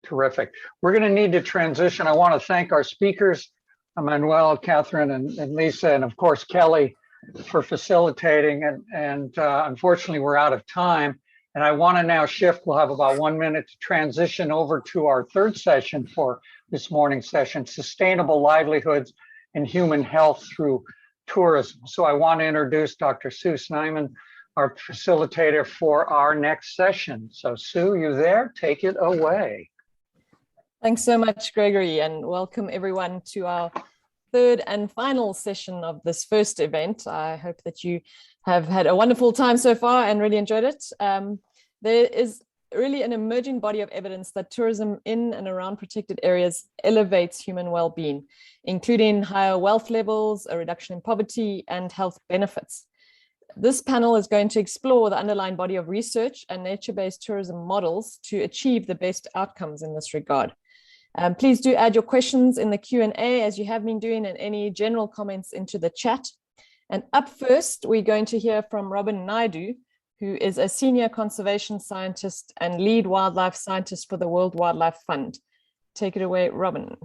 Terrific. We're going to need to transition. I want to thank our speakers, Manuel, Catherine, and Lisa, and of course, Kelly, for facilitating. And unfortunately, we're out of time. And I want to now shift. We'll have about 1 minute to transition over to our third session for this morning's session, Sustainable Livelihoods and Human Health Through Tourism. So I want to introduce Dr. Sue Snyman, our facilitator for our next session. So Sue, you there? Take it away. Thanks so much, Gregory, and welcome everyone to our third and final session of this first event. I hope that you have had a wonderful time so far and really enjoyed it. There is really an emerging body of evidence that tourism in and around protected areas elevates human well-being, including higher wealth levels, a reduction in poverty, and health benefits. This panel is going to explore the underlying body of research and nature-based tourism models to achieve the best outcomes in this regard. Please do add your questions in the Q&A as you have been doing, and any general comments into the chat. And up first, we're going to hear from Robin Naidu, who is a senior conservation scientist and lead wildlife scientist for the World Wildlife Fund. Take it away, Robin.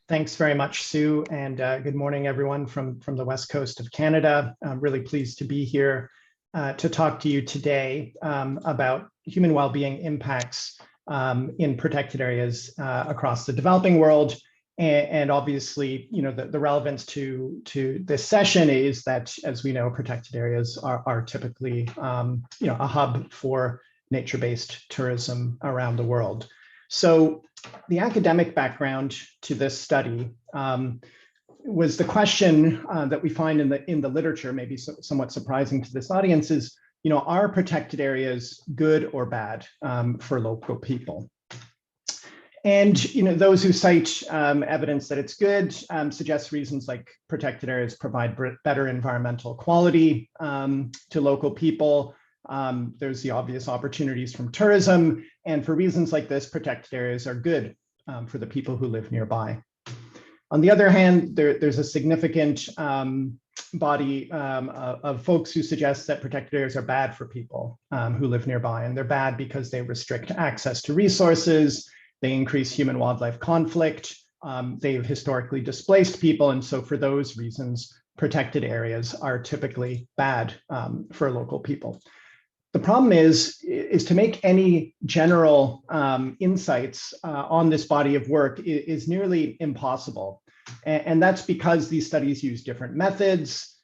Thanks very much, Sue, and good morning, everyone from the west coast of Canada. I'm really pleased to be here to talk to you today about human well-being impacts in protected areas across the developing world. And obviously, you know, the relevance to this session is that, as we know, protected areas are typically, you know, a hub for nature-based tourism around the world. So the academic background to this study was the question that we find in the literature, maybe somewhat surprising to this audience, is, you know, are protected areas good or bad for local people? And, you know, those who cite evidence that it's good suggest reasons like protected areas provide better environmental quality to local people. There's the obvious opportunities from tourism. And for reasons like this, protected areas are good for the people who live nearby. On the other hand, there's a significant body of folks who suggest that protected areas are bad for people who live nearby. And they're bad because they restrict access to resources, they increase human-wildlife conflict, they've historically displaced people. And so for those reasons, protected areas are typically bad for local people. The problem is to make any general insights on this body of work is nearly impossible. And that's because these studies use different methods.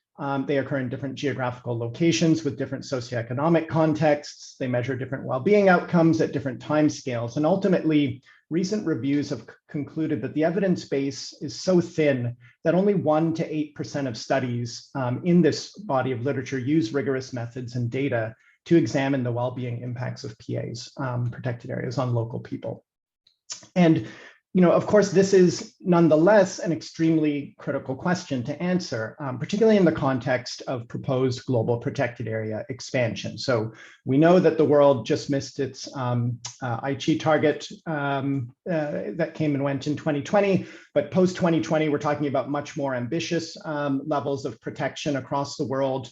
They occur in different geographical locations with different socioeconomic contexts. They measure different well-being outcomes at different timescales. And ultimately, recent reviews have concluded that the evidence base is so thin that only 1% to 8% of studies in this body of literature use rigorous methods and data to examine the well-being impacts of PAs, protected areas, on local people. And, you know, of course, this is nonetheless an extremely critical question to answer, particularly in the context of proposed global protected area expansion. So we know that the world just missed its Aichi target that came and went in 2020, but post-2020, we're talking about much more ambitious levels of protection across the world.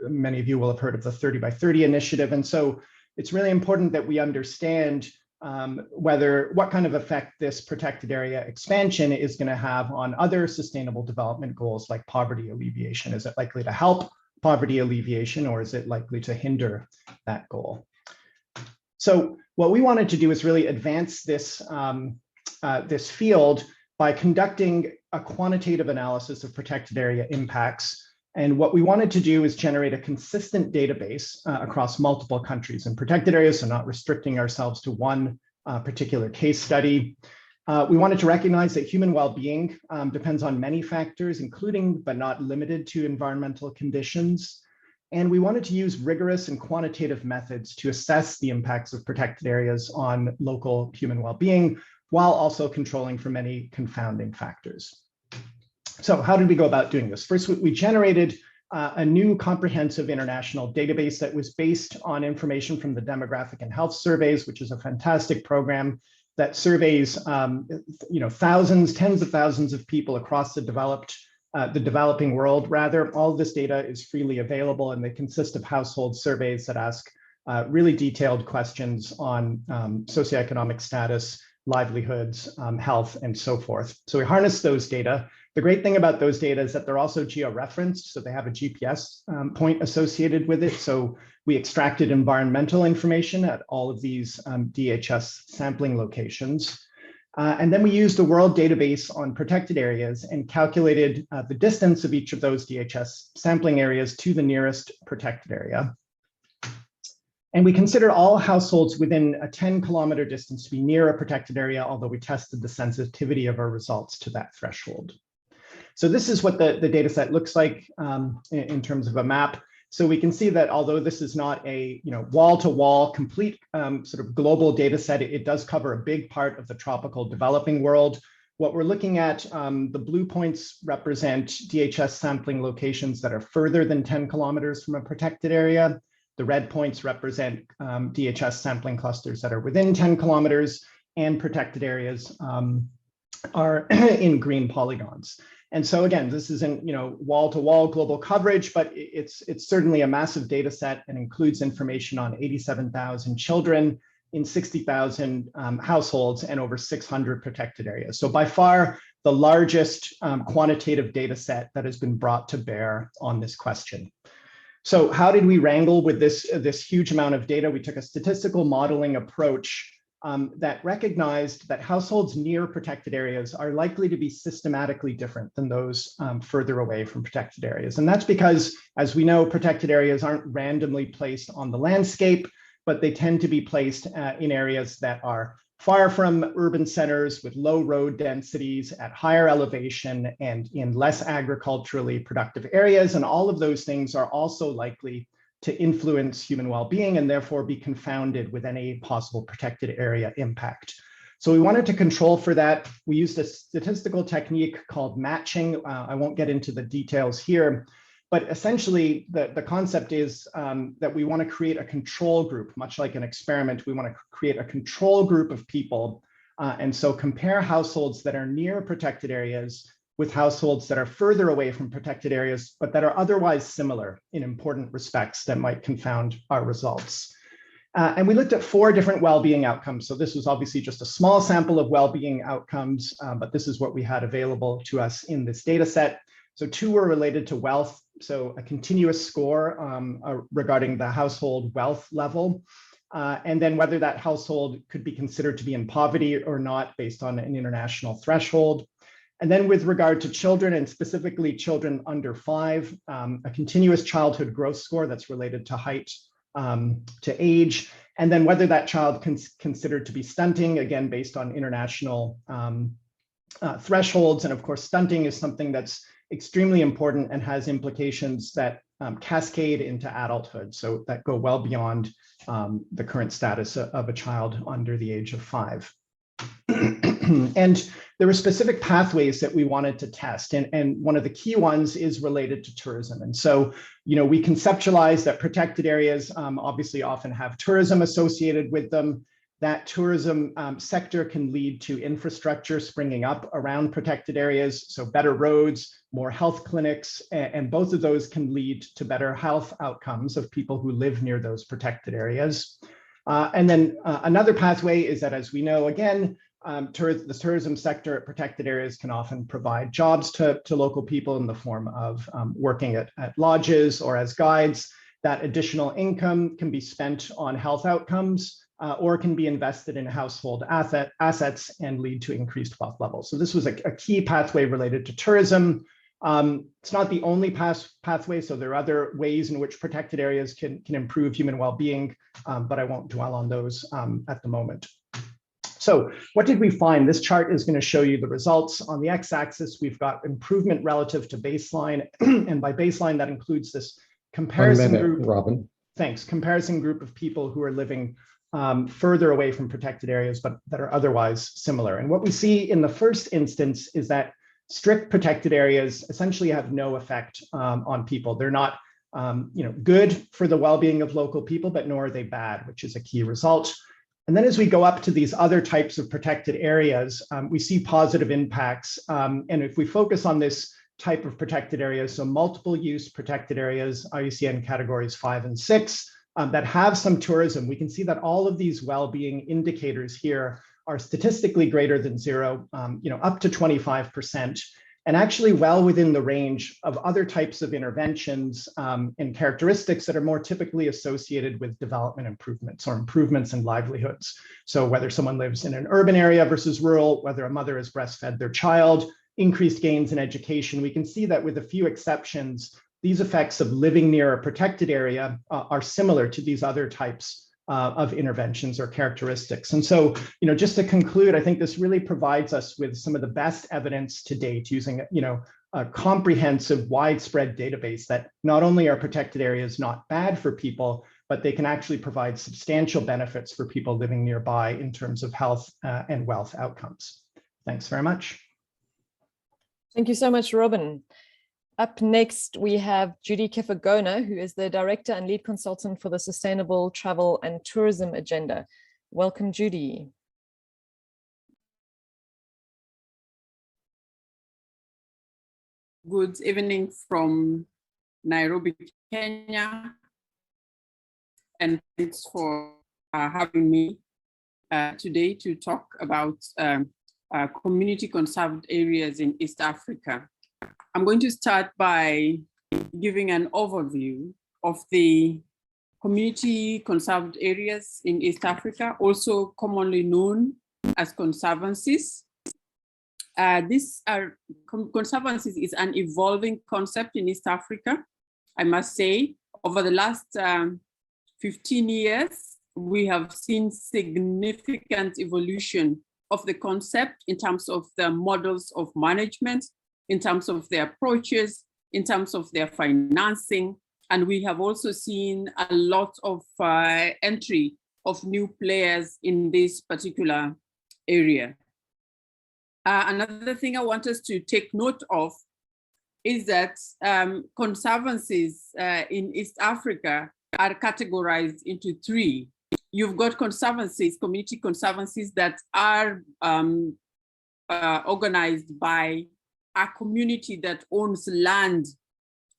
Many of you will have heard of the 30 by 30 initiative. And so it's really important that we understand what kind of effect this protected area expansion is going to have on other sustainable development goals like poverty alleviation. Is it likely to help poverty alleviation, or is it likely to hinder that goal? So what we wanted to do is really advance this, this field by conducting a quantitative analysis of protected area impacts. And what we wanted to do is generate a consistent database across multiple countries and protected areas, so not restricting ourselves to one particular case study. We wanted to recognize that human well-being depends on many factors, including but not limited to environmental conditions. And we wanted to use rigorous and quantitative methods to assess the impacts of protected areas on local human well-being, while also controlling for many confounding factors. So how did we go about doing this? First, we generated a new comprehensive international database that was based on information from the Demographic and Health Surveys, which is a fantastic program that surveys thousands, tens of thousands of people across the developing world, rather. All of this data is freely available, and they consist of household surveys that ask really detailed questions on socioeconomic status, livelihoods, health, and so forth. So we harnessed those data. The great thing about those data is that they're also geo-referenced, so they have a GPS point associated with it. So we extracted environmental information at all of these DHS sampling locations. And then we used a world database on protected areas and calculated the distance of each of those DHS sampling areas to the nearest protected area. And we considered all households within a 10-kilometer distance to be near a protected area, although we tested the sensitivity of our results to that threshold. So this is what the data set looks like in terms of a map. So we can see that although this is not a wall-to-wall complete sort of global data set, it does cover a big part of the tropical developing world. What we're looking at, the blue points represent DHS sampling locations that are further than 10 kilometers from a protected area. The red points represent DHS sampling clusters that are within 10 kilometers, and protected areas are in green polygons. And so again, this isn't wall-to-wall global coverage, but it's certainly a massive data set and includes information on 87,000 children in 60,000 households and over 600 protected areas. So by far the largest quantitative data set that has been brought to bear on this question. So how did we wrangle with this huge amount of data? We took a statistical modeling approach that recognized that households near protected areas are likely to be systematically different than those further away from protected areas. And that's because, as we know, protected areas aren't randomly placed on the landscape, but they tend to be placed in areas that are far from urban centers with low road densities at higher elevation and in less agriculturally productive areas. And all of those things are also likely to influence human well-being and therefore be confounded with any possible protected area impact. So we wanted to control for that. We used a statistical technique called matching. I won't get into the details here, but essentially the concept is that we want to create a control group, much like an experiment. We want to create a control group of people. And so compare households that are near protected areas with households that are further away from protected areas, but that are otherwise similar in important respects that might confound our results. And we looked at 4 different well-being outcomes. So this was obviously just a small sample of well-being outcomes, but this is what we had available to us in this data set. So 2 were related to wealth. So a continuous score regarding the household wealth level, and then whether that household could be considered to be in poverty or not based on an international threshold. And then with regard to children, and specifically children under 5, a continuous childhood growth score that's related to height, to age, and then whether that child considered to be stunting, again, based on international thresholds. And of course, stunting is something that's extremely important and has implications that cascade into adulthood, so that go well beyond the current status of a child under the age of 5. And there were specific pathways that we wanted to test. And one of the key ones is related to tourism. And so, we conceptualized that protected areas obviously often have tourism associated with them. That tourism sector can lead to infrastructure springing up around protected areas. So better roads, more health clinics, and both of those can lead to better health outcomes of people who live near those protected areas. And then another pathway is that, as we know, again, the tourism sector at protected areas can often provide jobs to local people in the form of working at lodges or as guides. That additional income can be spent on health outcomes or can be invested in household assets and lead to increased wealth levels. So this was a key pathway related to tourism. It's not the only pathway, so there are other ways in which protected areas can improve human well-being, but I won't dwell on those at the moment. So what did we find? This chart is going to show you the results. On the x-axis, we've got improvement relative to baseline, and by baseline, that includes this comparison group. Robin. Thanks. Comparison group of people who are living further away from protected areas, but that are otherwise similar. And what we see in the first instance is that strict protected areas essentially have no effect on people. They're not good for the well-being of local people, but nor are they bad, which is a key result. And then as we go up to these other types of protected areas, we see positive impacts. And if we focus on this type of protected areas, so multiple use protected areas, IUCN categories 5 and 6, that have some tourism, we can see that all of these well-being indicators here are statistically greater than zero, up to 25%, and actually well within the range of other types of interventions and characteristics that are more typically associated with development improvements or improvements in livelihoods. So whether someone lives in an urban area versus rural, whether a mother has breastfed their child, increased gains in education, we can see that with a few exceptions, these effects of living near a protected area are similar to these other types of interventions or characteristics. And so, just to conclude, I think this really provides us with some of the best evidence to date using, a comprehensive, widespread database that not only are protected areas not bad for people, but they can actually provide substantial benefits for people living nearby in terms of health and wealth outcomes. Thanks very much. Thank you so much, Robin. Up next, we have Judy Kefagona, who is the Director and Lead Consultant for the Sustainable Travel and Tourism Agenda. Welcome, Judy. Good evening from Nairobi, Kenya, and thanks for having me today to talk about community conserved areas in East Africa. I'm going to start by giving an overview of the community conserved areas in East Africa, also commonly known as conservancies. Conservancies is an evolving concept in East Africa. I must say, over the last 15 years, we have seen significant evolution of the concept in terms of the models of management, in terms of their approaches, in terms of their financing. And we have also seen a lot of entry of new players in this particular area. Another thing I want us to take note of is that conservancies in East Africa are categorized into three. You've got conservancies, community conservancies that are organized by a community that owns land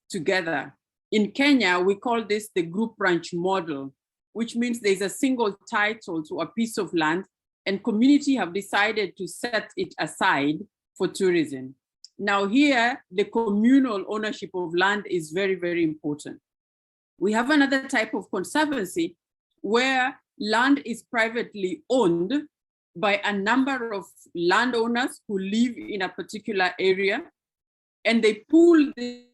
together. In Kenya, we call this the group ranch model, which means there's a single title to a piece of land and community have decided to set it aside for tourism. Now here, the communal ownership of land is very, very important. We have another type of conservancy where land is privately owned by a number of landowners who live in a particular area, and they pool this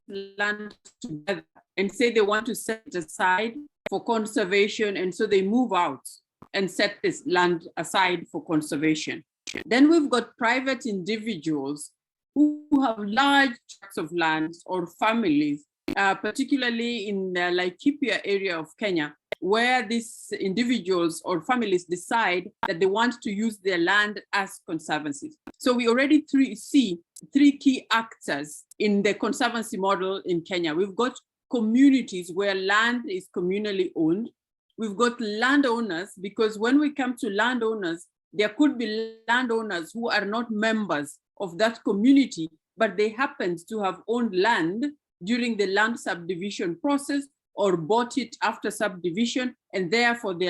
land together and say they want to set it aside for conservation, and so they move out and set this land aside for conservation. Then we've got private individuals who have large tracts of land or families, particularly in the Laikipia area of Kenya, where these individuals or families decide that they want to use their land as conservancies. So we already see three key actors in the conservancy model in Kenya. We've got communities where land is communally owned. We've got landowners, because when we come to landowners, there could be landowners who are not members of that community, but they happen to have owned land during the land subdivision process or bought it after subdivision, and therefore they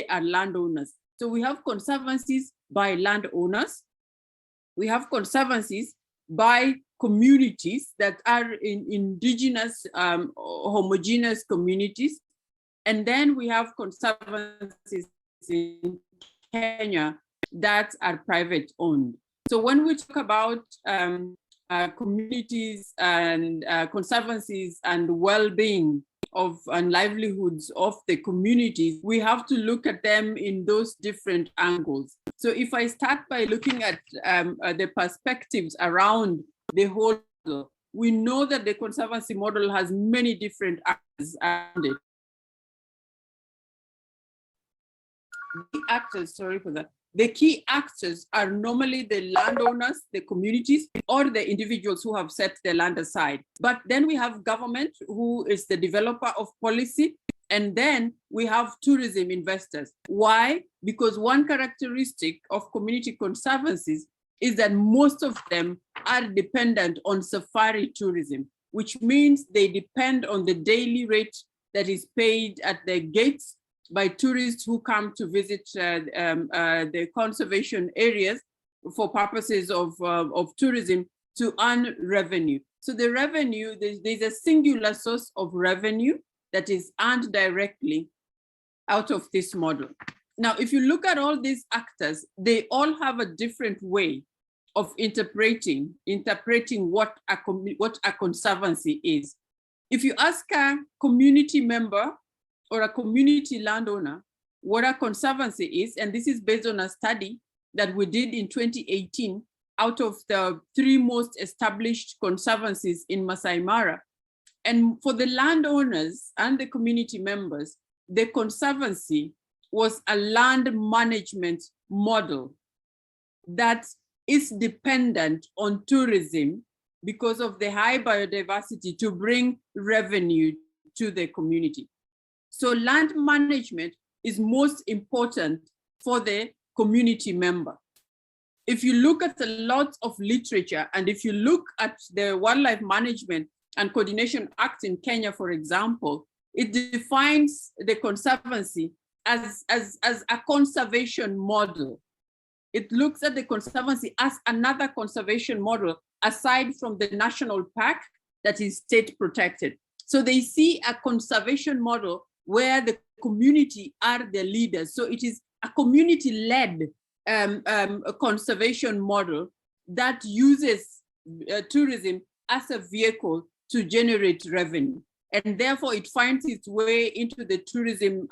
are landowners. So we have conservancies by landowners. We have conservancies by communities that are in indigenous, homogeneous communities. And then we have conservancies in Kenya that are private owned. So when we talk about communities and conservancies and well-being of and livelihoods of the communities, we have to look at them in those different angles. So if I start by looking at the perspectives around the whole model, we know that the conservancy model has many different actors around it. The key actors are normally the landowners, the communities, or the individuals who have set their land aside. But then we have government, who is the developer of policy, and then we have tourism investors. Why? Because one characteristic of community conservancies is that most of them are dependent on safari tourism, which means they depend on the daily rate that is paid at the gates by tourists who come to visit the conservation areas for purposes of tourism to earn revenue. So the revenue, there's a singular source of revenue that is earned directly out of this model. Now, if you look at all these actors, they all have a different way of interpreting what a conservancy is. If you ask a community member or a community landowner what a conservancy is, and this is based on a study that we did in 2018 out of the 3 most established conservancies in Masai Mara. And for the landowners and the community members, the conservancy was a land management model that is dependent on tourism because of the high biodiversity to bring revenue to the community. So land management is most important for the community member. If you look at a lot of literature, and if you look at the Wildlife Management and Coordination Act in Kenya, for example, it defines the conservancy as a conservation model. It looks at the conservancy as another conservation model aside from the national park that is state protected. So they see a conservation model where the community are the leaders. So it is a community-led a conservation model that uses tourism as a vehicle to generate revenue. And therefore it finds its way into the Tourism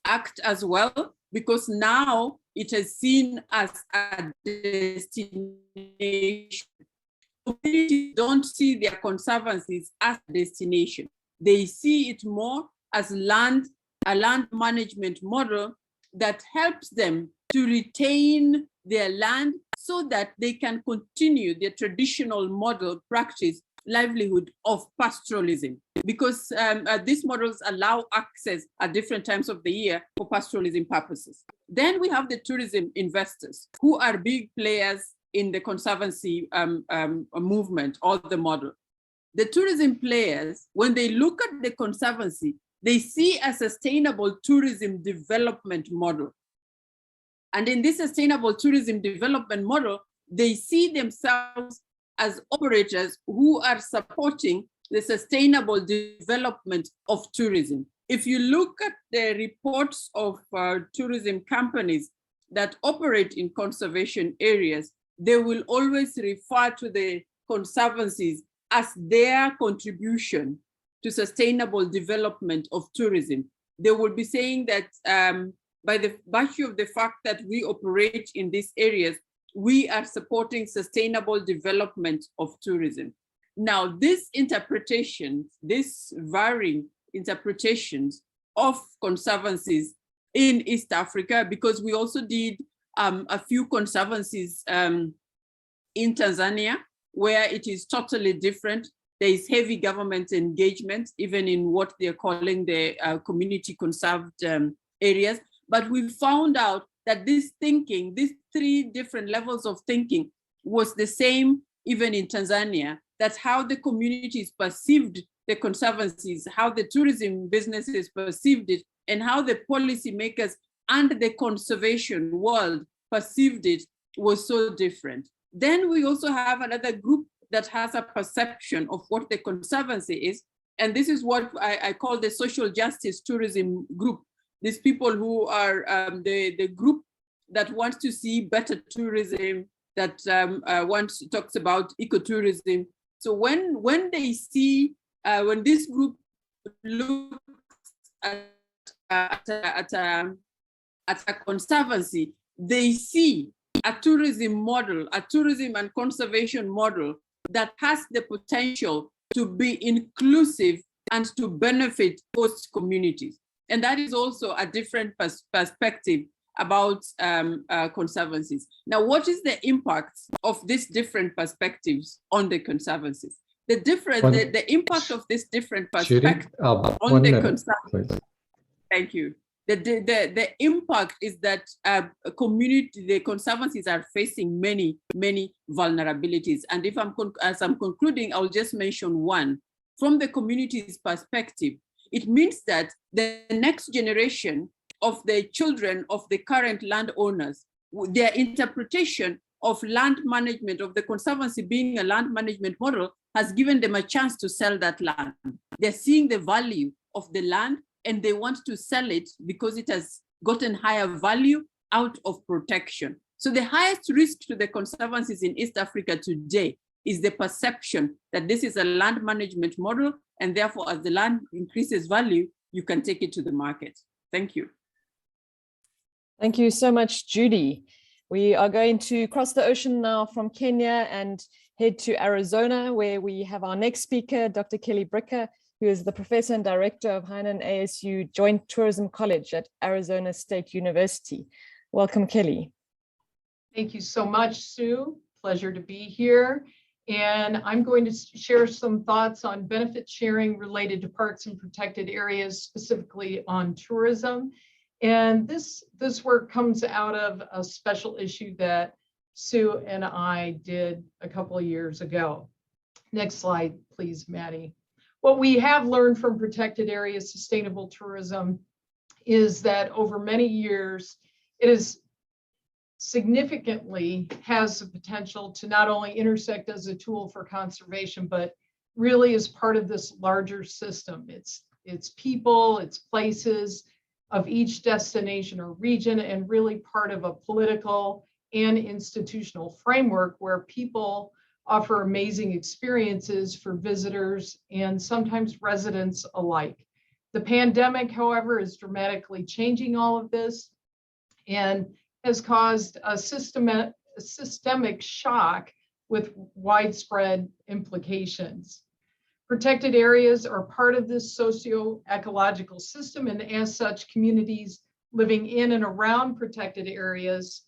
Act as well, because now it is seen as a destination. Communities don't see their conservancies as a destination. They see it more as a land management model that helps them to retain their land so that they can continue their traditional model practice livelihood of pastoralism, because these models allow access at different times of the year for pastoralism purposes. Then we have the tourism investors, who are big players in the conservancy movement or the model. The tourism players, when they look at the conservancy, they see a sustainable tourism development model. And in this sustainable tourism development model, they see themselves as operators who are supporting the sustainable development of tourism. If you look at the reports of tourism companies that operate in conservation areas, they will always refer to the conservancies as their contribution to sustainable development of tourism. They will be saying that by the virtue of the fact that we operate in these areas, we are supporting sustainable development of tourism. Now, these interpretations, these varying interpretations of conservancies in East Africa, because we also did a few conservancies in Tanzania, where it is totally different. There is heavy government engagement, even in what they're calling the community conserved areas. But we found out that this thinking, these 3 different levels of thinking was the same even in Tanzania. That's how the communities perceived the conservancies, how the tourism businesses perceived it, and how the policymakers and the conservation world perceived it was so different. Then we also have another group that has a perception of what the conservancy is. And this is what I call the social justice tourism group. These people who are the group that wants to see better tourism, that talks about ecotourism. So when they see, when this group looks at a conservancy, they see a tourism model, a tourism and conservation model that has the potential to be inclusive and to benefit host communities. And that is also a different perspective about conservancies. Now, what is the impact of these different perspectives on the conservancies? The impact of this different perspective on the conservancies. Thank you. The impact is that the conservancies are facing many vulnerabilities. And as I'm concluding, I'll just mention one. From the community's perspective, It means that the next generation of the children of the current landowners, their interpretation of land management, of the Conservancy being a land management model, has given them a chance to sell that land. They're seeing the value of the land and they want to sell it because it has gotten higher value out of protection. So the highest risk to the conservancies in East Africa today is the perception that this is a land management model, and therefore as the land increases value, you can take it to the market. Thank you. Thank you so much, Judy. We are going to cross the ocean now from Kenya and head to Arizona, where we have our next speaker, Dr. Kelly Bricker, who is the professor and director of Hainan ASU Joint Tourism College at Arizona State University. Welcome, Kelly. Thank you so much, Sue. Pleasure to be here. And I'm going to share some thoughts on benefit sharing related to parks and protected areas, specifically on tourism. And this work comes out of a special issue that Sue and I did a couple of years ago. Next slide, please, Maddie. What we have learned from protected areas sustainable tourism is that over many years, it is significantly has the potential to not only intersect as a tool for conservation, but really is part of this larger system. It's people, it's places of each destination or region, and really part of a political and institutional framework where people offer amazing experiences for visitors and sometimes residents alike. The pandemic, however, is dramatically changing all of this and has caused a systemic shock with widespread implications. Protected areas are part of this socio-ecological system, and as such, communities living in and around protected areas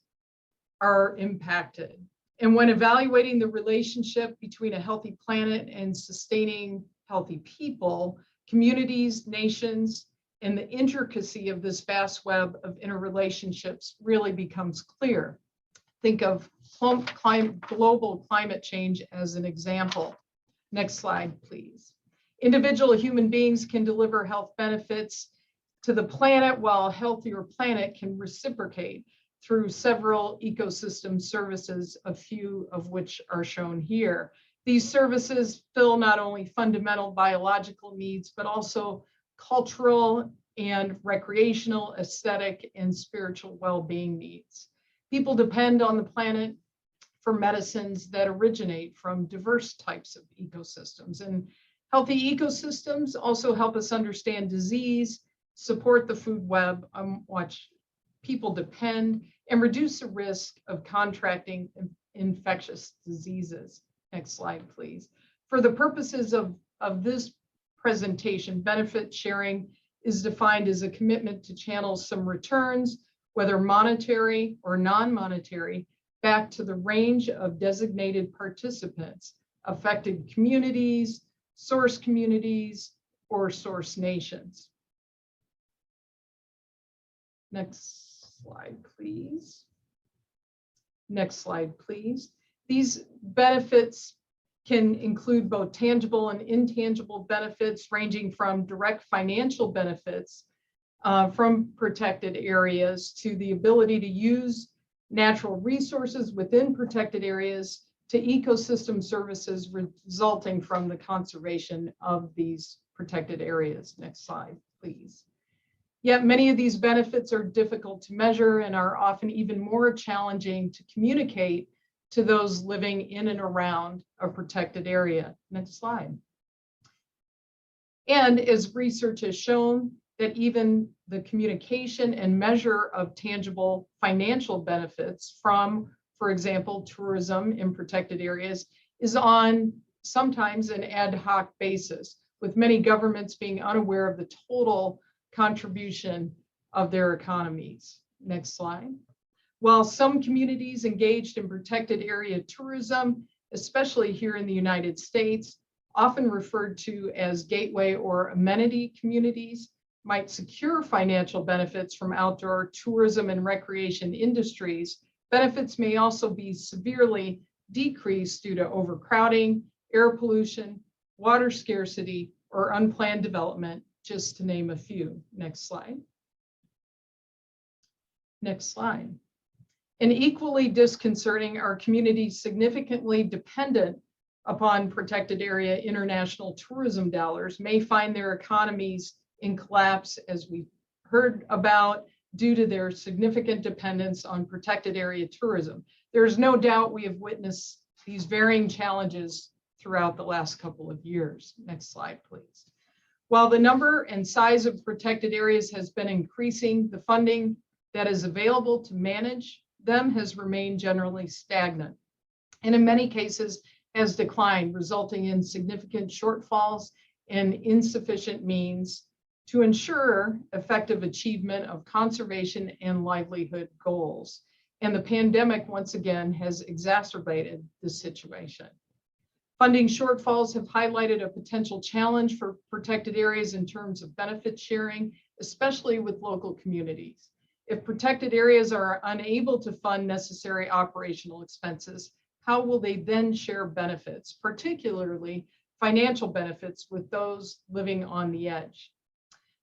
are impacted. And when evaluating the relationship between a healthy planet and sustaining healthy people, communities, nations, and the intricacy of this vast web of interrelationships really becomes clear. Think of global climate change as an example. Next slide, please. Individual human beings can deliver health benefits to the planet, while a healthier planet can reciprocate through several ecosystem services, a few of which are shown here. These services fill not only fundamental biological needs, but also cultural and recreational, aesthetic, and spiritual well-being needs. People depend on the planet for medicines that originate from diverse types of ecosystems. And healthy ecosystems also help us understand disease, support the food web on which people depend, and reduce the risk of contracting infectious diseases. Next slide, please. For the purposes of this presentation, benefit sharing is defined as a commitment to channel some returns, whether monetary or non-monetary, back to the range of designated participants, affected communities, source communities, or source nations. Next slide, please. Next slide, please. These benefits can include both tangible and intangible benefits, ranging from direct financial benefits from protected areas to the ability to use natural resources within protected areas to ecosystem services resulting from the conservation of these protected areas. Next slide, please. Yet many of these benefits are difficult to measure and are often even more challenging to communicate to those living in and around a protected area. Next slide. And as research has shown, that even the communication and measure of tangible financial benefits from, for example, tourism in protected areas is on sometimes an ad hoc basis, with many governments being unaware of the total contribution of their economies. Next slide. While some communities engaged in protected area tourism, especially here in the United States, often referred to as gateway or amenity communities, might secure financial benefits from outdoor tourism and recreation industries, benefits may also be severely decreased due to overcrowding, air pollution, water scarcity, or unplanned development just to name a few. Next slide. Next slide. And equally disconcerting, are communities significantly dependent upon protected area international tourism dollars may find their economies in collapse, as we heard about, due to their significant dependence on protected area tourism. There's no doubt we have witnessed these varying challenges throughout the last couple of years. Next slide, please. While the number and size of protected areas has been increasing, the funding that is available to manage them has remained generally stagnant, and in many cases has declined, resulting in significant shortfalls and insufficient means to ensure effective achievement of conservation and livelihood goals. And the pandemic, once again, has exacerbated this situation. Funding shortfalls have highlighted a potential challenge for protected areas in terms of benefit sharing, especially with local communities. If protected areas are unable to fund necessary operational expenses, how will they then share benefits, particularly financial benefits, with those living on the edge?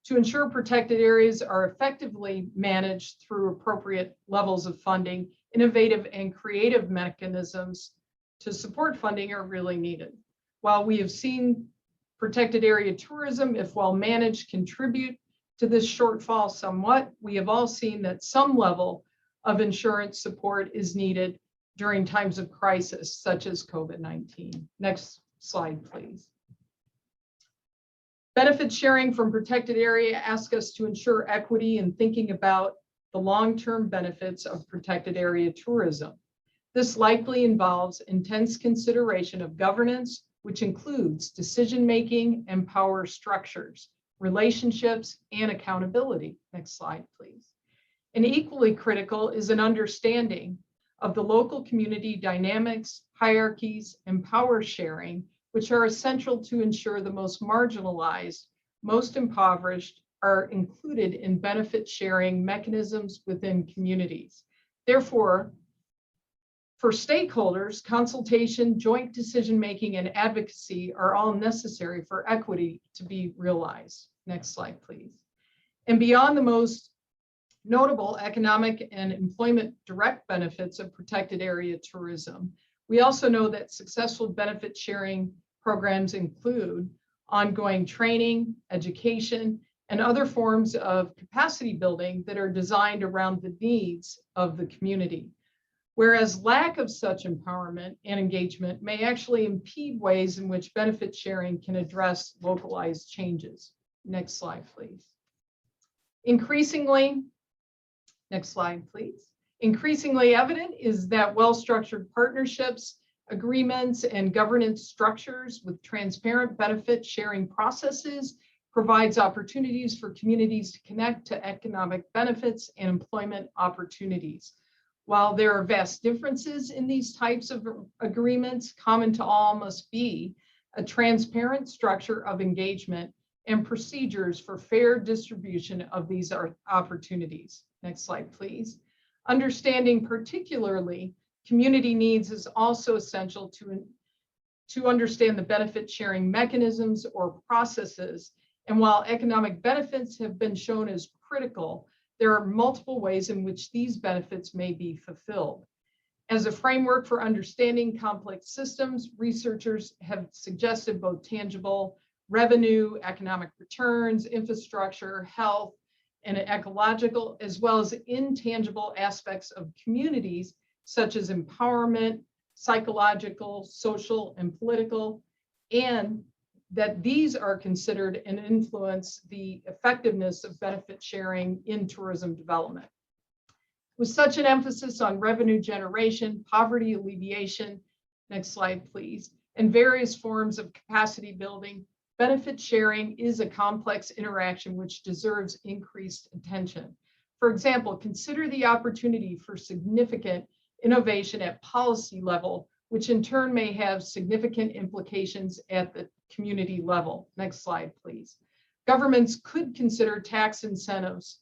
To ensure protected areas are effectively managed through appropriate levels of funding, innovative and creative mechanisms to support funding are really needed. While we have seen protected area tourism, if well managed, contribute to this shortfall somewhat, we have all seen that some level of insurance support is needed during times of crisis, such as COVID-19. Next slide, please. Benefit sharing from protected area asks us to ensure equity in thinking about the long-term benefits of protected area tourism. This likely involves intense consideration of governance, which includes decision-making and power structures, relationships, and accountability. Next slide, please. And equally critical is an understanding of the local community dynamics, hierarchies, and power sharing, which are essential to ensure the most marginalized, most impoverished are included in benefit sharing mechanisms within communities. Therefore, for stakeholders, consultation, joint decision-making, and advocacy are all necessary for equity to be realized. Next slide, please. And beyond the most notable economic and employment direct benefits of protected area tourism, we also know that successful benefit sharing programs include ongoing training, education, and other forms of capacity building that are designed around the needs of the community. Whereas lack of such empowerment and engagement may actually impede ways in which benefit sharing can address localized changes. Next slide, please. Increasingly, next slide, please. Increasingly evident is that well-structured partnerships, agreements, and governance structures with transparent benefit sharing processes provides opportunities for communities to connect to economic benefits and employment opportunities. While there are vast differences in these types of agreements, common to all must be a transparent structure of engagement and procedures for fair distribution of these opportunities. Next slide, please. Understanding particularly community needs is also essential to understand the benefit sharing mechanisms or processes. And while economic benefits have been shown as critical, there are multiple ways in which these benefits may be fulfilled. As a framework for understanding complex systems, researchers have suggested both tangible revenue, economic returns, infrastructure, health, and ecological, as well as intangible aspects of communities, such as empowerment, psychological, social, and political, and that these are considered and influence the effectiveness of benefit sharing in tourism development. With such an emphasis on revenue generation, poverty alleviation, next slide please, and various forms of capacity building, benefit sharing is a complex interaction which deserves increased attention. For example, consider the opportunity for significant innovation at policy level, which in turn may have significant implications at the community level. Next slide, please. Governments could consider tax incentives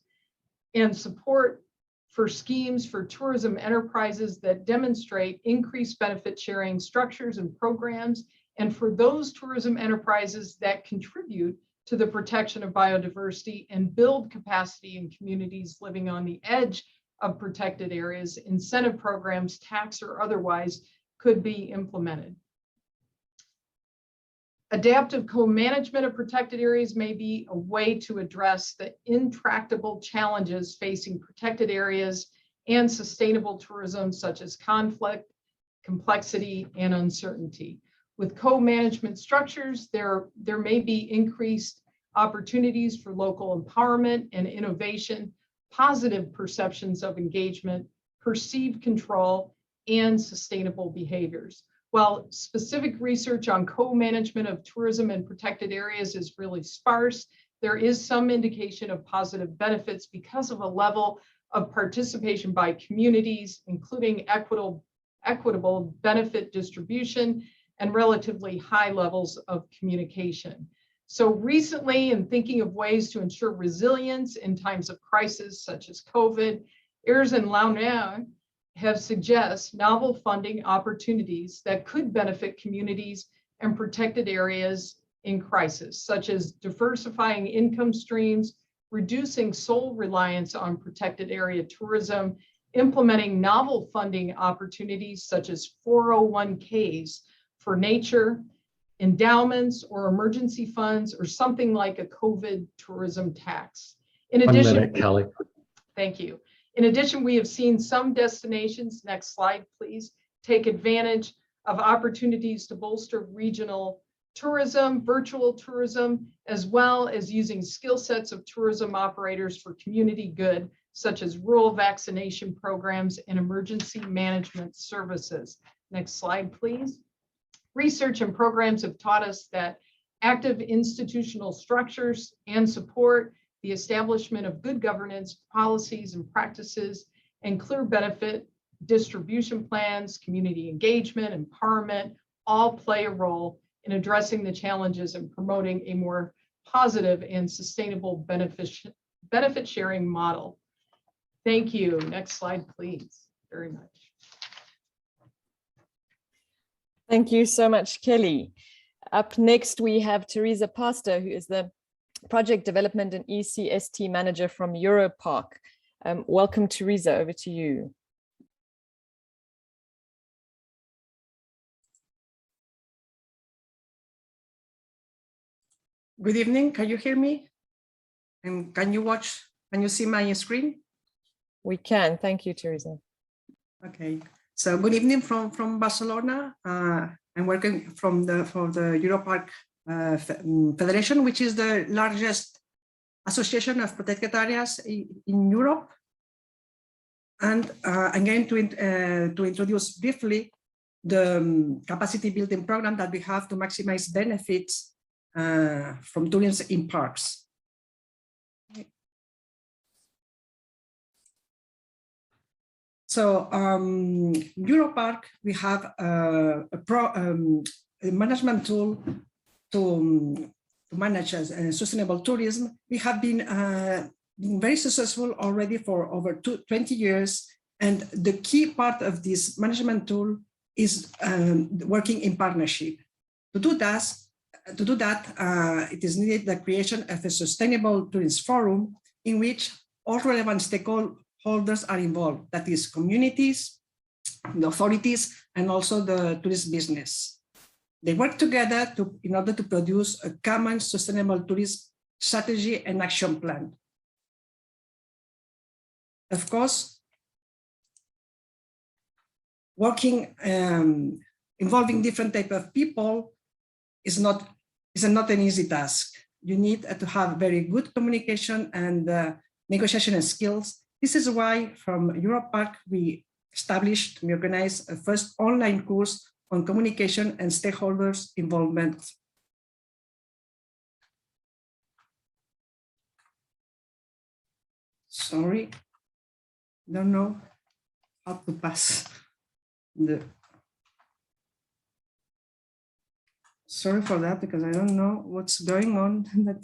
and support for schemes for tourism enterprises that demonstrate increased benefit sharing structures and programs, and for those tourism enterprises that contribute to the protection of biodiversity and build capacity in communities living on the edge of protected areas, incentive programs, tax or otherwise, could be implemented. Adaptive co-management of protected areas may be a way to address the intractable challenges facing protected areas and sustainable tourism, such as conflict, complexity, and uncertainty. With co-management structures, there may be increased opportunities for local empowerment and innovation, positive perceptions of engagement, perceived control, and sustainable behaviors. While specific research on co-management of tourism in protected areas is really sparse, there is some indication of positive benefits because of a level of participation by communities, including equitable benefit distribution and relatively high levels of communication. So recently, in thinking of ways to ensure resilience in times of crisis, such as COVID, Ayers and Launer have suggested novel funding opportunities that could benefit communities and protected areas in crisis, such as diversifying income streams, reducing sole reliance on protected area tourism, implementing novel funding opportunities such as 401ks for nature, endowments or emergency funds, or something like a COVID tourism tax. In addition, 1 minute, Kelly. Thank you. In addition, we have seen some destinations, next slide, please, take advantage of opportunities to bolster regional tourism, virtual tourism, as well as using skill sets of tourism operators for community good, such as rural vaccination programs and emergency management services. Next slide, please. Research and programs have taught us that active institutional structures and support, the establishment of good governance policies and practices, and clear benefit distribution plans, community engagement, empowerment, all play a role in addressing the challenges and promoting a more positive and sustainable benefit sharing model. Thank you. Next slide, please. Very much. Thank you so much, Kelly. Up next, we have Teresa Pastor, who is the Project Development and ECST Manager from Europark. Welcome, Teresa, over to you. Good evening, can you hear me? And can you see my screen? We can, thank you, Teresa. Okay, so good evening from Barcelona. I'm working for the Europark Federation, which is the largest association of protected areas in Europe. And I'm going to introduce briefly the capacity building program that we have to maximize benefits from tourism in parks. So Europark, we have a management tool to manage sustainable tourism. We have been very successful already for over 20 years. And the key part of this management tool is working in partnership. To do that, it is needed the creation of a sustainable tourism forum in which all relevant stakeholders are involved, that is communities, the authorities, and also the tourist business. They work together in order to produce a common sustainable tourism strategy and action plan. Of course, working, involving different types of people is not an easy task. You need to have very good communication and negotiation skills. This is why from Europark, we organized a first online course on communication and stakeholders involvement. Sorry, don't know how to pass the. Sorry for that, because I don't know what's going on. But,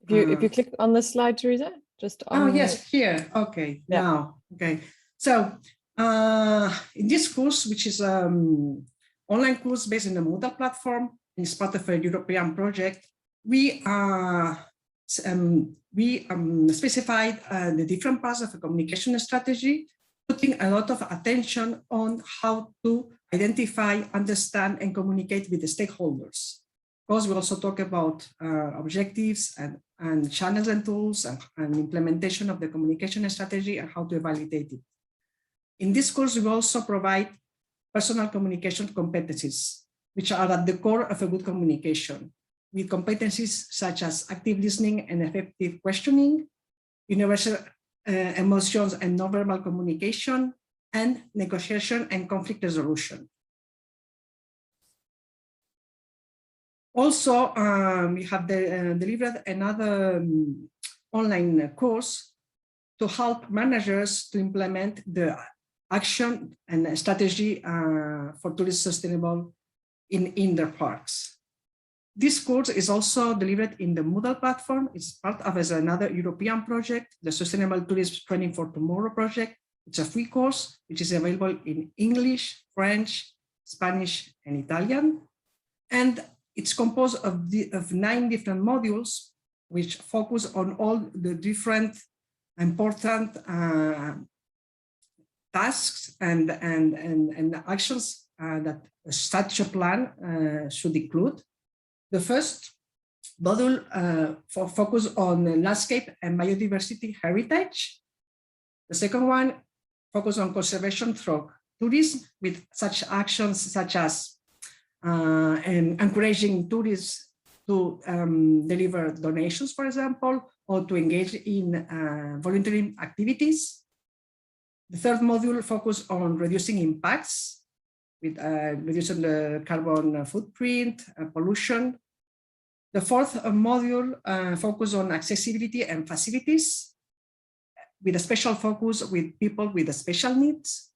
if you click on this slide, Teresa, just on. Oh, yes, here. Okay, yeah. Now. Okay. So in this course, which is online course based on the Moodle platform, it's part of a European project, we specified the different parts of a communication strategy, putting a lot of attention on how to identify, understand, and communicate with the stakeholders. Of course, we also talk about objectives and channels and tools and implementation of the communication strategy and how to validate it. In this course, we also provide personal communication competencies, which are at the core of a good communication, with competencies such as active listening and effective questioning, universal emotions and nonverbal communication, and negotiation and conflict resolution. Also, we have delivered another online course to help managers to implement the action and strategy for tourist sustainable in their parks. This course is also delivered in the Moodle platform. It's part of another European project, the Sustainable Tourism Training for Tomorrow project. It's a free course, which is available in English, French, Spanish, and Italian. And it's composed of 9 different modules, which focus on all the different important tasks and actions that such a plan should include. The first module focus on landscape and biodiversity heritage. The second one focus on conservation through tourism, with such actions such as encouraging tourists to deliver donations, for example, or to engage in volunteering activities. The third module focus on reducing impacts, with reducing the carbon footprint, pollution. The fourth module focus on accessibility and facilities, with a special focus with people with special needs.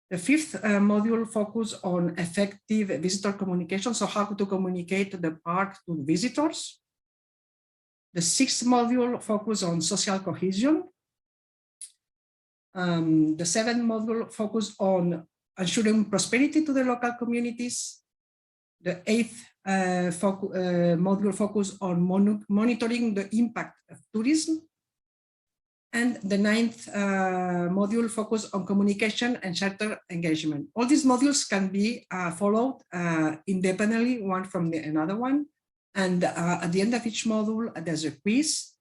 The fifth module focus on effective visitor communication, so how to communicate the park to visitors. The sixth module focus on social cohesion. The seventh module focus on ensuring prosperity to the local communities. The eighth module focus on monitoring the impact of tourism. And the ninth module focus on communication and charter engagement. All these modules can be followed independently, one from another one. And at the end of each module, there's a quiz.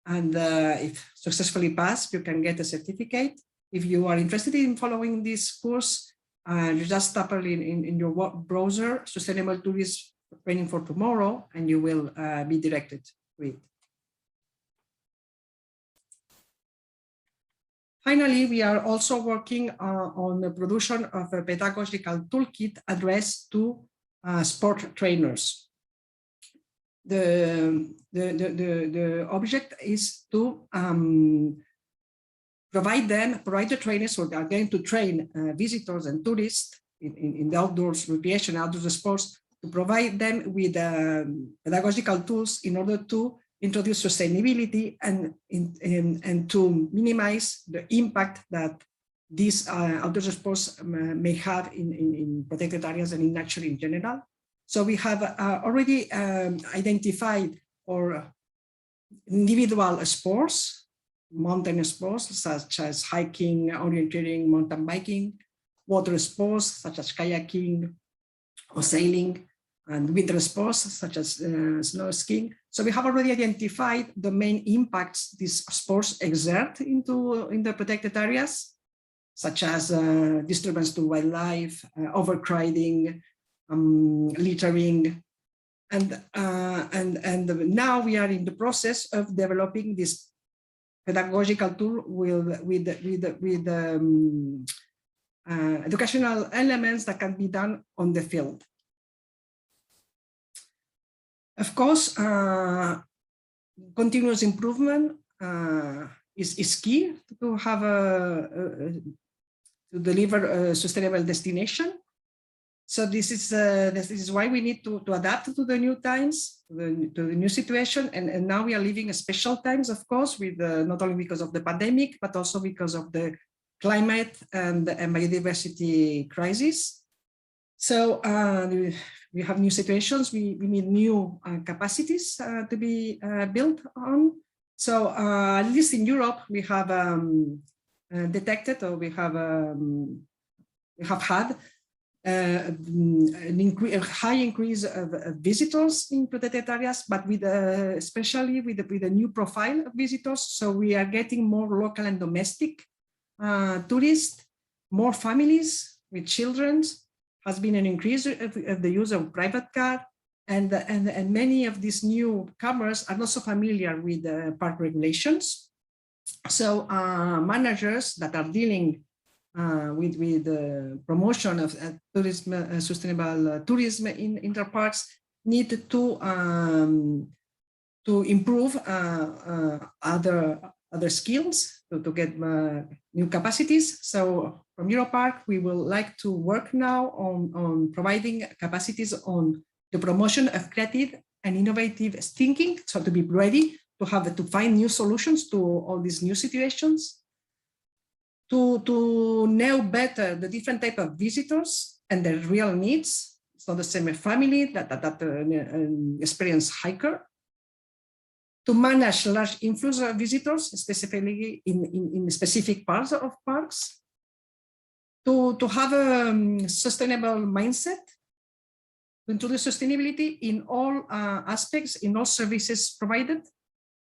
And if successfully passed, you can get a certificate. If you are interested in following this course, you just type in your browser, Sustainable Tourism Training for Tomorrow, and you will be directed to it. Finally, we are also working on the production of a pedagogical toolkit addressed to sport trainers. The object is to provide the trainers who are going to train visitors and tourists in the outdoors recreation, outdoor sports, to provide them with pedagogical tools in order to introduce sustainability and to minimize the impact that these outdoor sports may have in protected areas and in nature in general. So we have already identified for individual sports, mountain sports such as hiking, orienteering, mountain biking, water sports such as kayaking or sailing, and winter sports such as snow skiing. So we have already identified the main impacts these sports exert in the protected areas, such as disturbance to wildlife, overcrowding, littering, and now we are in the process of developing this pedagogical tool with educational elements that can be done on the field. Of course, continuous improvement is key to have to deliver a sustainable destination. So this is why we need to adapt to the new times, to the new situation, and now we are living special times, of course, with not only because of the pandemic, but also because of the climate and biodiversity crisis. So we have new situations, we need new capacities to be built on. So at least in Europe, we have detected, or we have had a high increase of visitors in protected areas, but with especially with a new profile of visitors. So we are getting more local and domestic tourists, more families with children. Has been an increase of the use of private car, and many of these newcomers are not so familiar with the park regulations. So managers that are dealing with the promotion of tourism, sustainable tourism in their parks need to improve other skills to get new capacities. So from Europark, we will like to work now on providing capacities on the promotion of creative and innovative thinking, so to be ready to find new solutions to all these new situations, to know better the different type of visitors and their real needs. It's not the same family that experienced hiker. To manage large influx of visitors, specifically in specific parts of parks. To have a sustainable mindset, to introduce sustainability in all aspects, in all services provided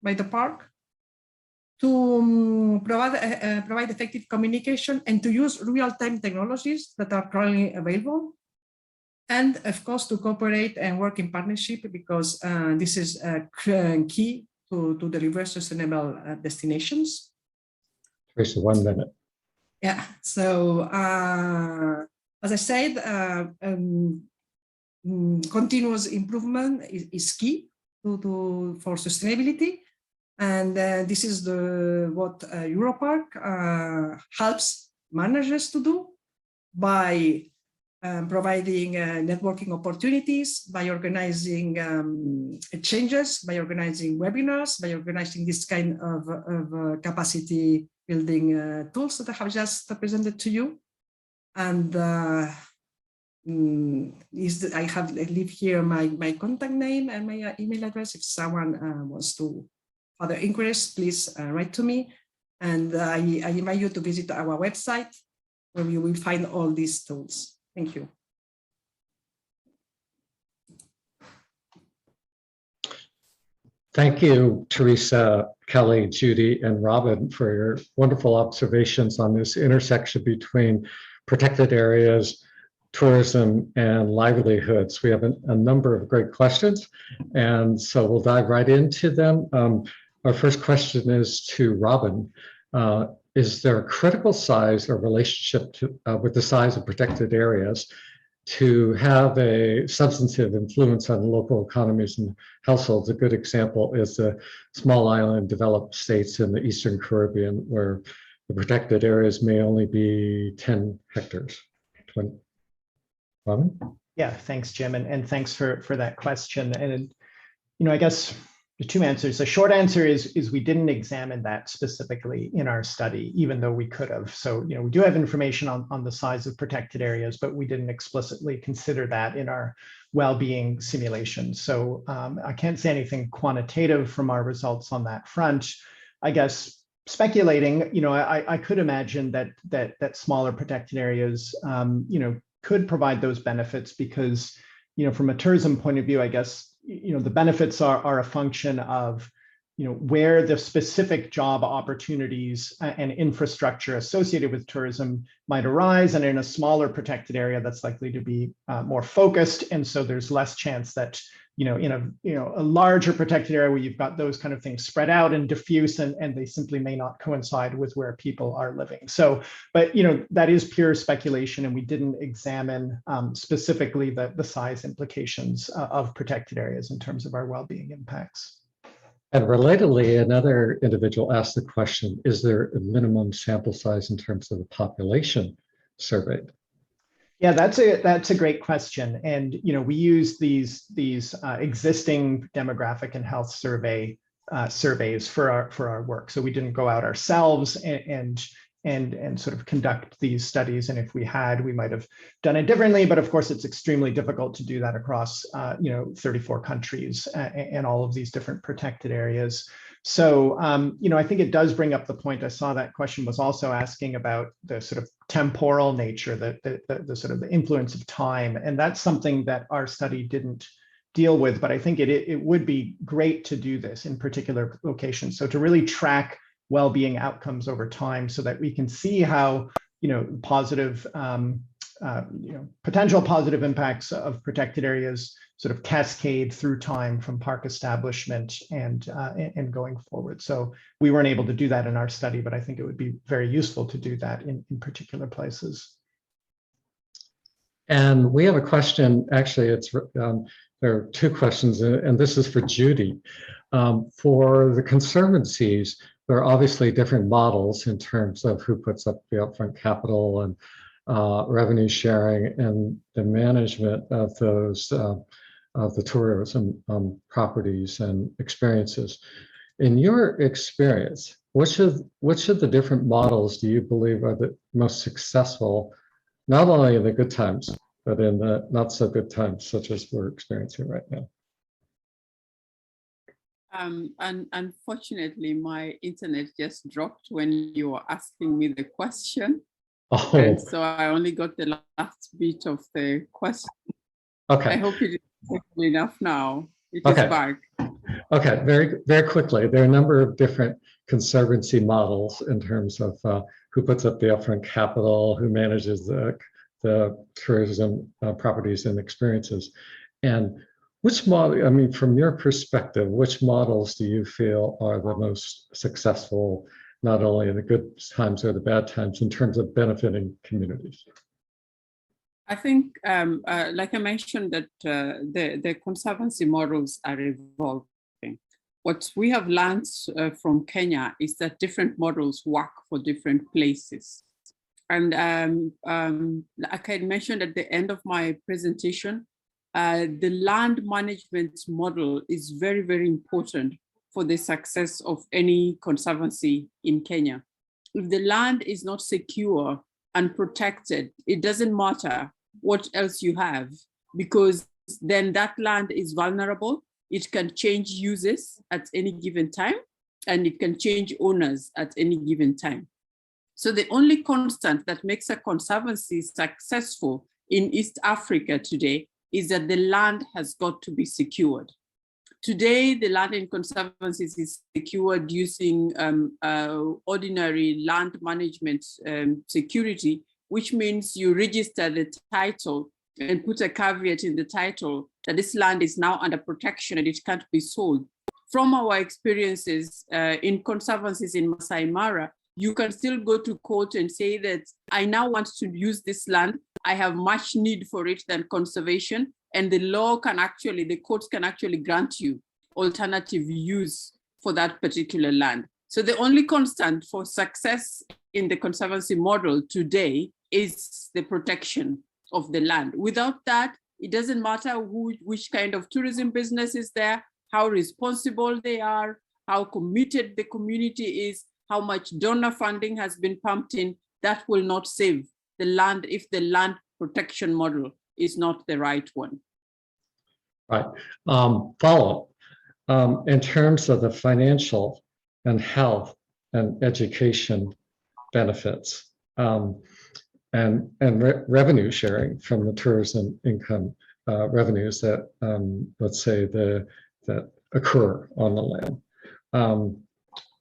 by the park, to provide effective communication and to use real-time technologies that are currently available. And of course, to cooperate and work in partnership, because this is key to deliver sustainable destinations. Teresa, 1 minute. Yeah, so as I said, continuous improvement is key for sustainability. And this is what Europark helps managers to do by providing networking opportunities, by organizing exchanges, by organizing webinars, by organizing this kind of capacity building tools that I have just presented to you. And I leave here my contact name and my email address. If someone wants to further inquiries, please write to me. And I invite you to visit our website, where you will find all these tools. Thank you. Thank you, Teresa, Kelly, Judy, and Robin, for your wonderful observations on this intersection between protected areas, tourism, and livelihoods. We have a number of great questions, and so we'll dive right into them. Our first question is to Robin. Is there a critical size or relationship with the size of protected areas to have a substantive influence on local economies and households? A good example is the small island developed states in the Eastern Caribbean, where the protected areas may only be 10 hectares. Robin? Yeah, thanks, Jim, and thanks for that question. And I guess the two answers. The short answer is we didn't examine that specifically in our study, even though we could have. So, we do have information on the size of protected areas, but we didn't explicitly consider that in our well-being simulation. So I can't say anything quantitative from our results on that front. I guess speculating, I could imagine that smaller protected areas, could provide those benefits because, from a tourism point of view, I guess, the benefits are a function of, where the specific job opportunities and infrastructure associated with tourism might arise. And in a smaller protected area, that's likely to be more focused. And so there's less chance that, in a larger protected area where you've got those kind of things spread out and diffuse, and they simply may not coincide with where people are living. So, but that is pure speculation, and we didn't examine specifically the size implications of protected areas in terms of our well-being impacts. And relatedly, another individual asked the question, is there a minimum sample size in terms of the population surveyed? Yeah, that's a great question. And, we use these existing demographic and health surveys for our work. So we didn't go out ourselves and and sort of conduct these studies. And if we had, we might have done it differently. But of course, it's extremely difficult to do that across 34 countries and all of these different protected areas. So, I think it does bring up the point. I saw that question was also asking about the sort of temporal nature, the sort of the influence of time. And that's something that our study didn't deal with, but I think it would be great to do this in particular locations. So to really track well-being outcomes over time so that we can see how, positive, potential positive impacts of protected areas sort of cascade through time from park establishment and going forward. So we weren't able to do that in our study, but I think it would be very useful to do that in particular places. And we have a question, actually, there are two questions, and this is for Judy. For the Conservancies, there are obviously different models in terms of who puts up the upfront capital and revenue sharing and the management of those of the tourism properties and experiences. In your experience, which of the different models do you believe are the most successful, not only in the good times, but in the not so good times, such as we're experiencing right now? And unfortunately, my internet just dropped when you were asking me the question. Oh. And so I only got the last bit of the question. Okay. I hope it is enough now. It is Okay. back. Okay, very, very quickly. There are a number of different conservancy models in terms of who puts up the upfront capital, who manages the tourism properties and experiences. And which model, I mean, from your perspective, which models do you feel are the most successful, not only in the good times or the bad times, in terms of benefiting communities? I think, like I mentioned, that the conservancy models are evolving. What we have learned from Kenya is that different models work for different places. And like I mentioned at the end of my presentation, the land management model is very, very important for the success of any conservancy in Kenya. If the land is not secure and protected, it doesn't matter what else you have, because then that land is vulnerable. It can change uses at any given time, and it can change owners at any given time. So the only constant that makes a conservancy successful in East Africa today is that the land has got to be secured. Today, the land in conservancies is secured using ordinary land management security, which means you register the title and put a caveat in the title that this land is now under protection and it can't be sold. From our experiences in conservancies in Masai Mara, you can still go to court and say that I now want to use this land. I have much need for it than conservation. And the law can actually, the courts can actually grant you alternative use for that particular land. So the only constant for success in the conservancy model today is the protection of the land. Without that, it doesn't matter which kind of tourism business is there, how responsible they are, how committed the community is, how much donor funding has been pumped in, that will not save the land if the land protection model is not the right one. Right. Follow-up. In terms of the financial and health and education benefits and revenue sharing from the tourism income revenues that, let's say, that occur on the land,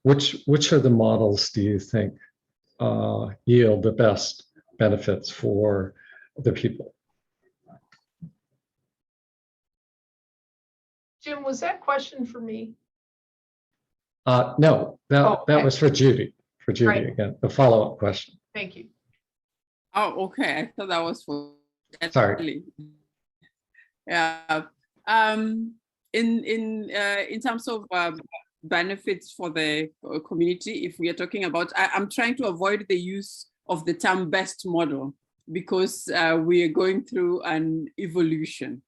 which are the models do you think yield the best benefits for the people? Jim, was that question for me? No, that was for Judy. For Judy Right. again, the follow-up question. Thank you. Oh, okay. I thought that was for Sorry. Yeah. In terms of benefits for the community, if we are talking about, I'm trying to avoid the use of the term best model because we are going through an evolution.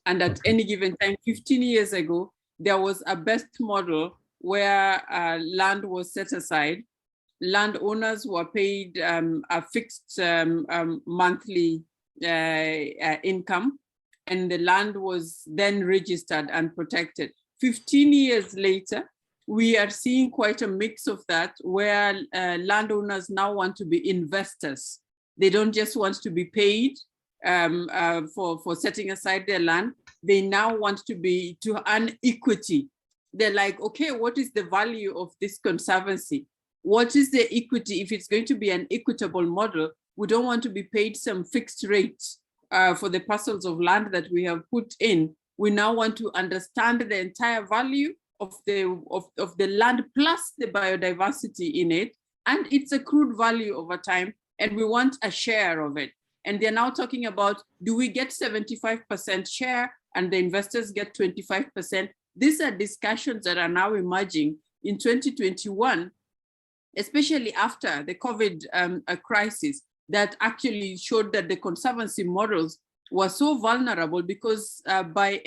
And at any given time, 15 years ago, there was a best model where land was set aside landowners were paid a fixed monthly income, and the land was then registered and protected. 15 years later, we are seeing quite a mix of that, where landowners now want to be investors. They don't just want to be paid for setting aside their land. They now want to earn equity. They're like, okay, what is the value of this conservancy? What is the equity? If it's going to be an equitable model, we don't want to be paid some fixed rates for the parcels of land that we have put in. We now want to understand the entire value of the land plus the biodiversity in it and its accrued value over time, and we want a share of it. And they're now talking about, do we get 75% share and the investors get 25%? These are discussions that are now emerging in 2021, especially after the COVID crisis, that actually showed that the conservancy models were so vulnerable because by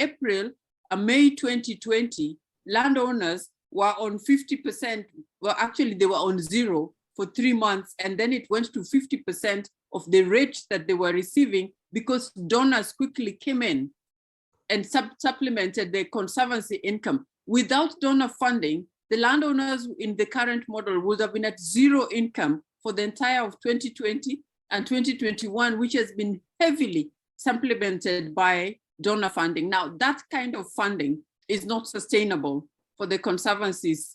May 2020, landowners were on 50%, well, actually they were on zero for 3 months, and then it went to 50% of the rate that they were receiving because donors quickly came in and supplemented their conservancy income. Without donor funding, the landowners in the current model would have been at zero income for the entire of 2020 and 2021, which has been heavily supplemented by donor funding. Now, that kind of funding is not sustainable for the conservancies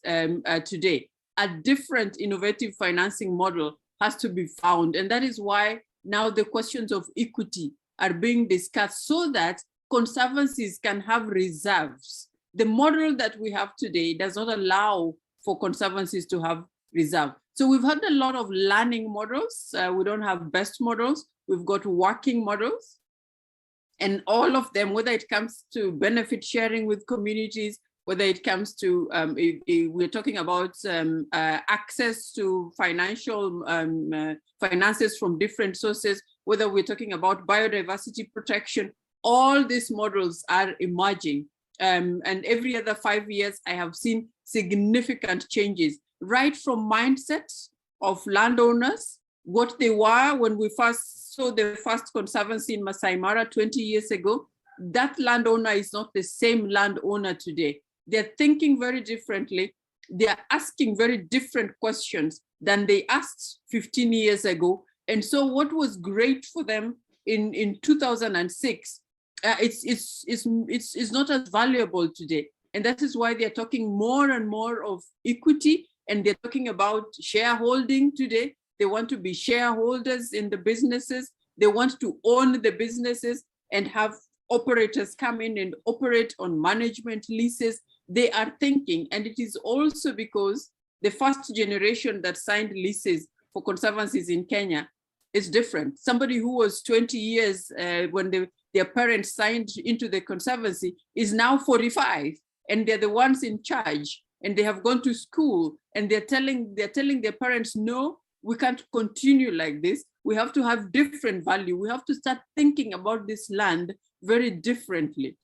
today. A different innovative financing model has to be found. And that is why now the questions of equity are being discussed so that conservancies can have reserves. The model that we have today does not allow for conservancies to have reserve. So we've had a lot of learning models. We don't have best models. We've got working models. And all of them, whether it comes to benefit sharing with communities, whether it comes to, we're talking about access to financial finances from different sources, whether we're talking about biodiversity protection, all these models are emerging. And every other 5 years, I have seen significant changes, right from mindsets of landowners, what they were when we first saw the first conservancy in Masai Mara 20 years ago. That landowner is not the same landowner today. They're thinking very differently. They're asking very different questions than they asked 15 years ago. And so what was great for them in 2006, it's not as valuable today. And that is why they're talking more and more of equity, and they're talking about shareholding today. They want to be shareholders in the businesses. They want to own the businesses and have operators come in and operate on management leases. They are thinking, and it is also because the first generation that signed leases for conservancies in Kenya is different. Somebody who was 20 years when their parents signed into the conservancy is now 45, and they're the ones in charge, and they have gone to school, and they're telling their parents, no, we can't continue like this. We have to have different value. We have to start thinking about this land very differently.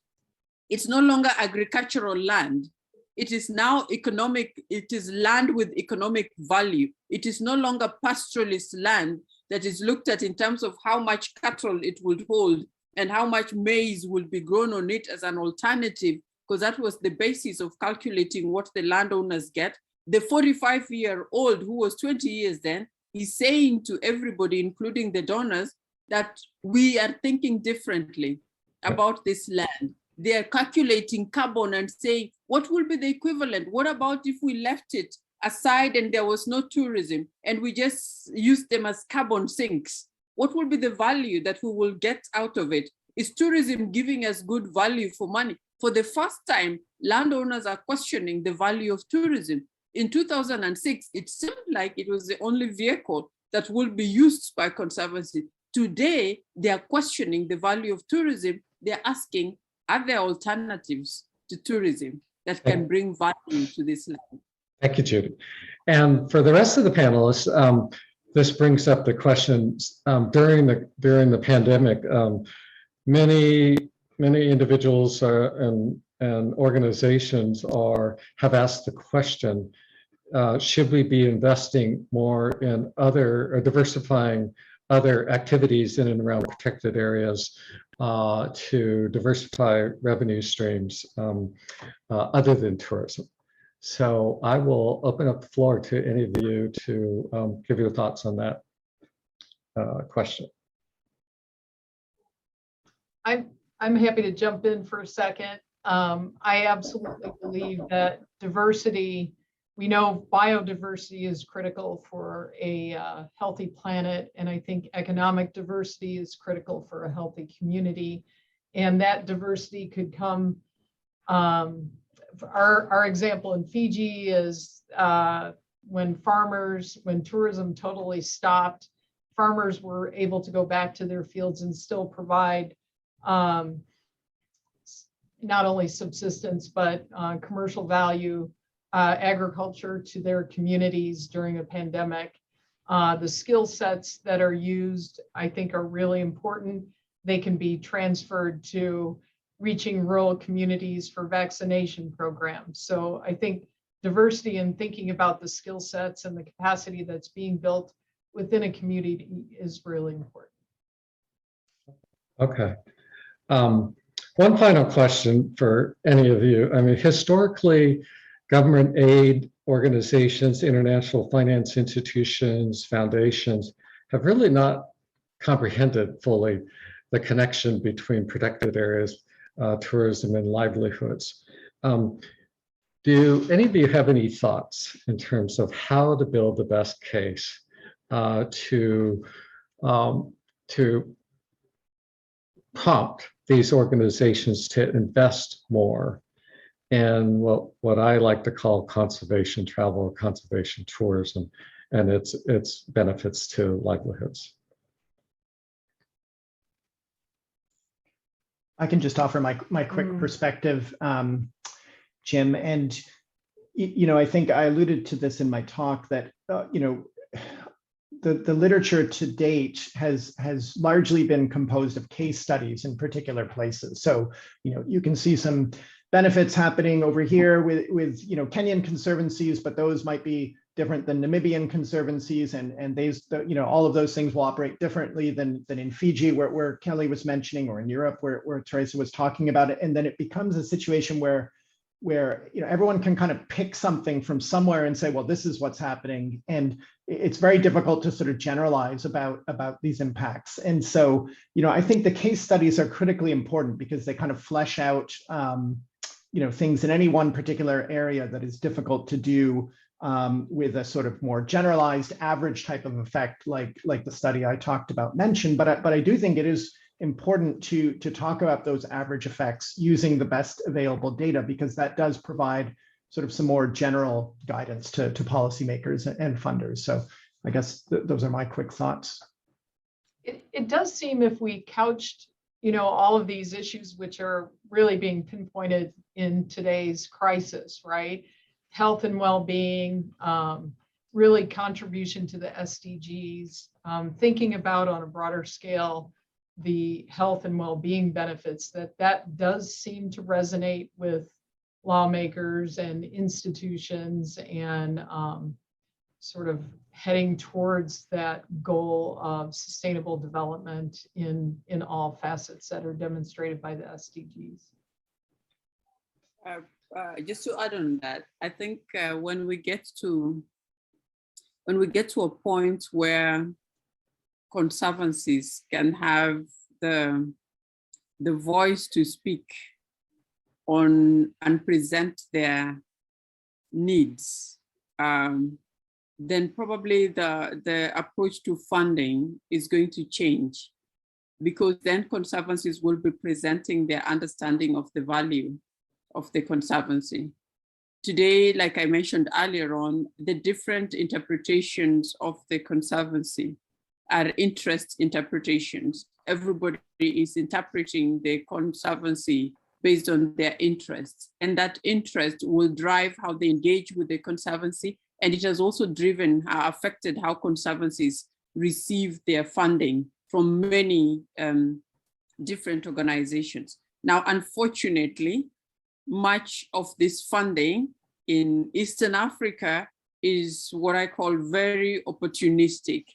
It's no longer agricultural land. It is now economic. It is land with economic value. It is no longer pastoralist land that is looked at in terms of how much cattle it would hold and how much maize will be grown on it as an alternative, because that was the basis of calculating what the landowners get. The 45-year-old who was 20 years then is saying to everybody, including the donors, that we are thinking differently about this land. They are calculating carbon and saying, what will be the equivalent? What about if we left it aside and there was no tourism and we just used them as carbon sinks? What will be the value that we will get out of it? Is tourism giving us good value for money? For the first time, landowners are questioning the value of tourism. In 2006, it seemed like it was the only vehicle that will be used by conservancy. Today, they are questioning the value of tourism. They're asking, are there alternatives to tourism that can bring value to this land? Thank you, Judy. And for the rest of the panelists, this brings up the questions during the pandemic. Many individuals and organizations have asked the question: should we be investing more in other or diversifying other activities in and around protected areas to diversify revenue streams other than tourism? So I will open up the floor to any of you to give your thoughts on that question. I'm happy to jump in for a second. I absolutely believe that diversity, we know biodiversity is critical for a healthy planet, and I think economic diversity is critical for a healthy community. And that diversity could come, our example in Fiji is when tourism totally stopped, farmers were able to go back to their fields and still provide not only subsistence, but commercial value agriculture to their communities during a pandemic. The skill sets that are used, I think, are really important. They can be transferred to reaching rural communities for vaccination programs. So I think diversity and thinking about the skill sets and the capacity that's being built within a community is really important. Okay. One final question for any of you. I mean, historically, government aid organizations, international finance institutions, foundations have really not comprehended fully the connection between protected areas, tourism, and livelihoods. Do any of you have any thoughts in terms of how to build the best case to prompt these organizations to invest more in what I like to call conservation travel or conservation tourism and its benefits to livelihoods? I can just offer my quick perspective, Jim. And, I think I alluded to this in my talk that, the literature to date has largely been composed of case studies in particular places. So, you can see some benefits happening over here with Kenyan conservancies, but those might be different than Namibian conservancies, and these, all of those things will operate differently than in Fiji, where Kelly was mentioning, or in Europe, where Teresa was talking about it. And then it becomes a situation where everyone can kind of pick something from somewhere and say, well, this is what's happening. And it's very difficult to sort of generalize about these impacts. And so, I think the case studies are critically important because they kind of flesh out, things in any one particular area that is difficult to do with a sort of more generalized average type of effect, like the study I talked about mentioned. But I do think it is important to talk about those average effects using the best available data, because that does provide sort of some more general guidance to policymakers and funders. So I guess those are my quick thoughts. It does seem, if we couched, all of these issues, which are really being pinpointed in today's crisis, right? Health and well-being, really contribution to the SDGs, thinking about on a broader scale the health and well-being benefits, that does seem to resonate with lawmakers and institutions, and sort of heading towards that goal of sustainable development in all facets that are demonstrated by the SDGs. Just to add on that, I think when we get to a point where conservancies can have the voice to speak on and present their needs, then probably the approach to funding is going to change, because then conservancies will be presenting their understanding of the value of the conservancy. Today, like I mentioned earlier on, the different interpretations of the conservancy are interest interpretations. Everybody is interpreting the conservancy based on their interests, and that interest will drive how they engage with the conservancy, and it has also affected how conservancies receive their funding from many different organizations. Now, unfortunately, much of this funding in Eastern Africa is what I call very opportunistic.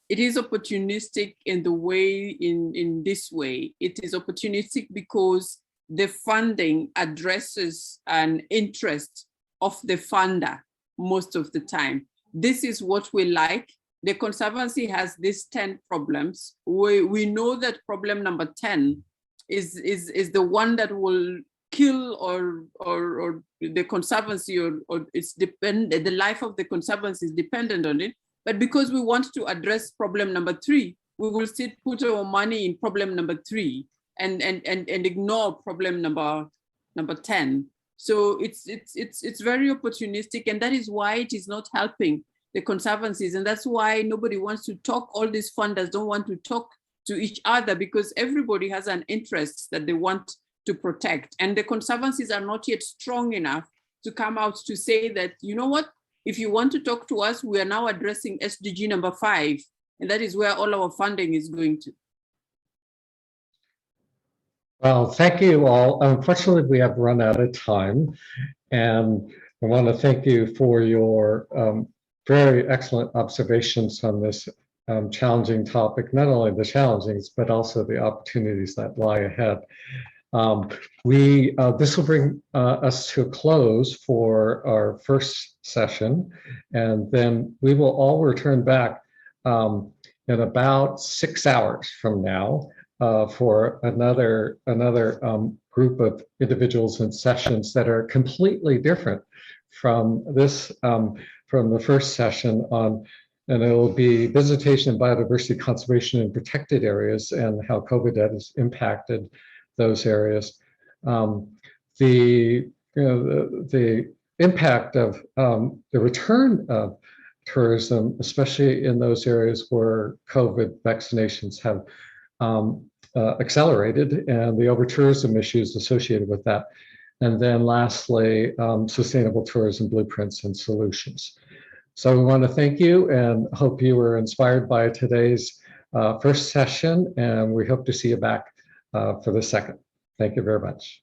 It is opportunistic in the way, in this way. It is opportunistic because the funding addresses an interest of the funder most of the time. This is what we like. The Conservancy has these 10 problems. We know that problem number 10 is the one that will kill or the Conservancy, or it's dependent, the life of the Conservancy is dependent on it. But because we want to address problem number 3, we will still put our money in problem number 3 and ignore problem number 10. So it's very opportunistic, and that is why it is not helping the Conservancies, and that's why nobody wants to talk. All these funders don't want to talk to each other because everybody has an interest that they want to protect, and the Conservancies are not yet strong enough to come out to say that, you know what, if you want to talk to us, we are now addressing SDG number 5, and that is where all our funding is going to. Well, thank you all. Unfortunately, we have run out of time, and I want to thank you for your very excellent observations on this challenging topic, not only the challenges, but also the opportunities that lie ahead. This will bring us to a close for our first session, and then we will all return back in about 6 hours from now for another group of individuals and sessions that are completely different from this, from the first session on, and it will be visitation of biodiversity conservation in protected areas and how COVID has impacted those areas. The impact of the return of tourism, especially in those areas where COVID vaccinations have accelerated, and the over-tourism issues associated with that. And then lastly, sustainable tourism blueprints and solutions. So we want to thank you and hope you were inspired by today's first session, and we hope to see you back for the second. Thank you very much.